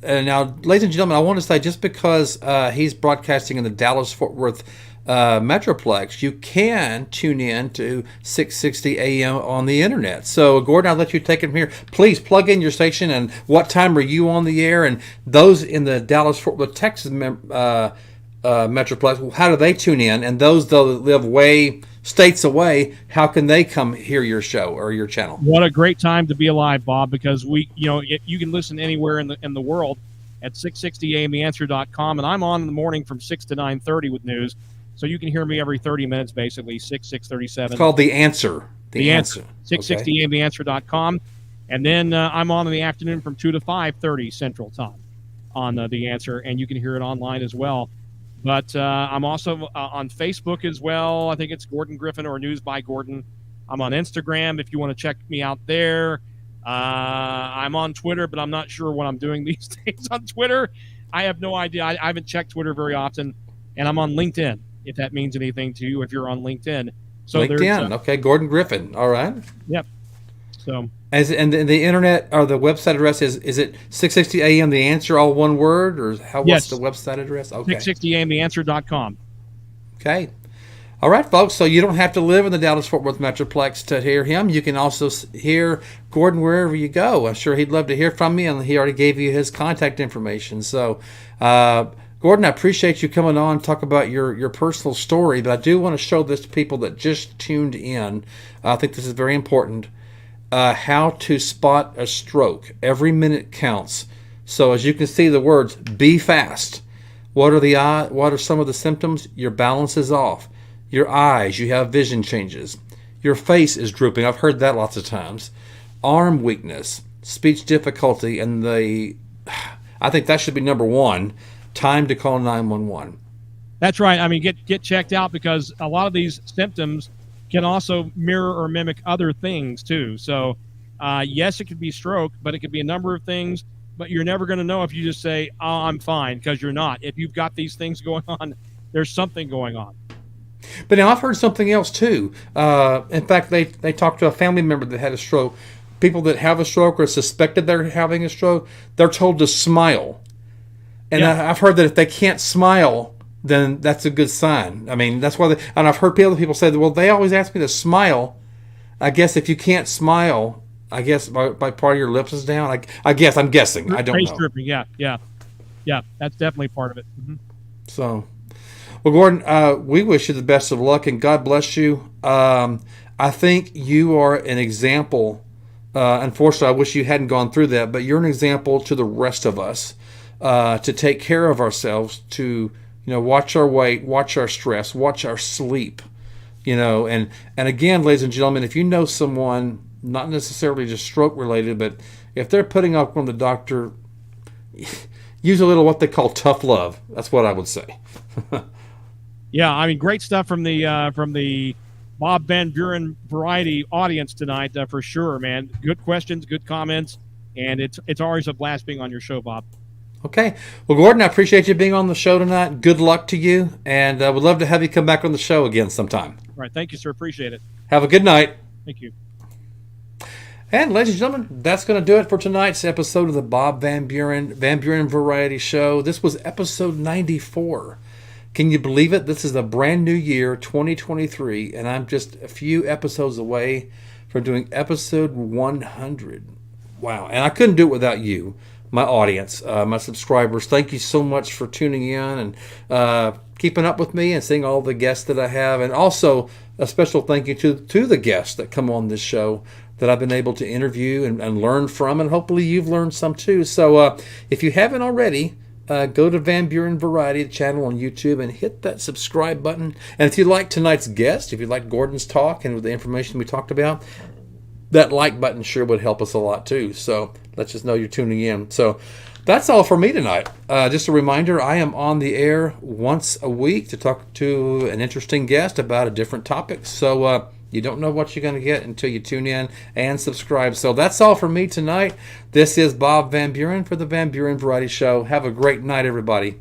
and now, ladies and gentlemen, I want to say, just because he's broadcasting in the Dallas-Fort Worth Metroplex, you can tune in to 660 AM on the internet. So, Gordon, I'll let you take it from here. Please plug in your station and what time are you on the air, and those in the Dallas-Fort Worth, Texas Metroplex, how do they tune in? And those that live states away, how can they come hear your show or your channel? What a great time to be alive, Bob, because you can listen anywhere in the world at 660amtheanswer.com, and I'm on in the morning from 6 to 9:30 with news, so you can hear me every 30 minutes, basically 6:37. It's called The Answer. The Answer. 660amtheanswer.com, and then I'm on in the afternoon from 2 to 5:30 Central Time on The Answer, and you can hear it online as well. But I'm also on Facebook as well. I think it's Gordon Griffin or News by Gordon. I'm on Instagram if you want to check me out there. I'm on Twitter, but I'm not sure what I'm doing these days on Twitter. I have no idea. I haven't checked Twitter very often. And I'm on LinkedIn, if that means anything to you, if you're on LinkedIn. So LinkedIn, okay, Gordon Griffin. All right. Yep. So. And the internet or the website address is it 660 AM The Answer, all one word, or what's the website address? Okay. 660amtheanswer.com. Okay. All right, folks. So you don't have to live in the Dallas-Fort Worth Metroplex to hear him. You can also hear Gordon wherever you go. I'm sure he'd love to hear from you, and he already gave you his contact information. So Gordon, I appreciate you coming on and talk about your personal story, but I do want to show this to people that just tuned in. I think this is very important. How to spot a stroke. Every minute counts. So as you can see, the words "be fast." What are some of the symptoms? Your balance is off. Your eyes, you have vision changes. Your face is drooping. I've heard that lots of times. Arm weakness, speech difficulty, and I think that should be number one. Time to call 911. That's right. I mean, get checked out, because a lot of these symptoms can also mirror or mimic other things too. So, yes, it could be stroke, but it could be a number of things. But you're never going to know if you just say, "Oh, I'm fine," because you're not. If you've got these things going on, there's something going on. But now I've heard something else too. In fact, they talked to a family member that had a stroke. People that have a stroke or suspected they're having a stroke, they're told to smile. And I've heard that if they can't smile, then that's a good sign. I mean, that's why. And I've heard people say that, well, they always ask me to smile. I guess if you can't smile, I guess by part of your lips is down. I'm guessing. I don't know. Face dripping. Yeah. That's definitely part of it. Mm-hmm. So, well, Gordon, we wish you the best of luck and God bless you. I think you are an example. Unfortunately, I wish you hadn't gone through that, but you're an example to the rest of us to take care of ourselves, to watch our weight, watch our stress, watch our sleep. And again, ladies and gentlemen, if you know someone, not necessarily just stroke related, but if they're putting up on the doctor, use a little what they call tough love. That's what I would say. Yeah, I mean, great stuff from the Bob Van Buren Variety audience tonight, for sure, man. Good questions, good comments, and it's always a blast being on your show, Bob. Okay. Well, Gordon, I appreciate you being on the show tonight. Good luck to you, and I would love to have you come back on the show again sometime. All right. Thank you, sir. Appreciate it. Have a good night. Thank you. And ladies and gentlemen, that's going to do it for tonight's episode of the Bob Van Buren Variety Show. This was episode 94. Can you believe it? This is a brand new year, 2023, and I'm just a few episodes away from doing episode 100. Wow. And I couldn't do it without you, my audience, my subscribers. Thank you so much for tuning in and keeping up with me and seeing all the guests that I have. And also a special thank you to the guests that come on this show that I've been able to interview and learn from, and hopefully you've learned some too. So if you haven't already, go to Van Buren Variety channel on YouTube and hit that subscribe button. And if you like tonight's guest, if you like Gordon's talk and the information we talked about, that like button sure would help us a lot too. So let's just know you're tuning in. So that's all for me tonight. Just a reminder, I am on the air once a week to talk to an interesting guest about a different topic. So you don't know what you're going to get until you tune in and subscribe. So that's all for me tonight. This is Bob Van Buren for the Van Buren Variety Show. Have a great night, everybody.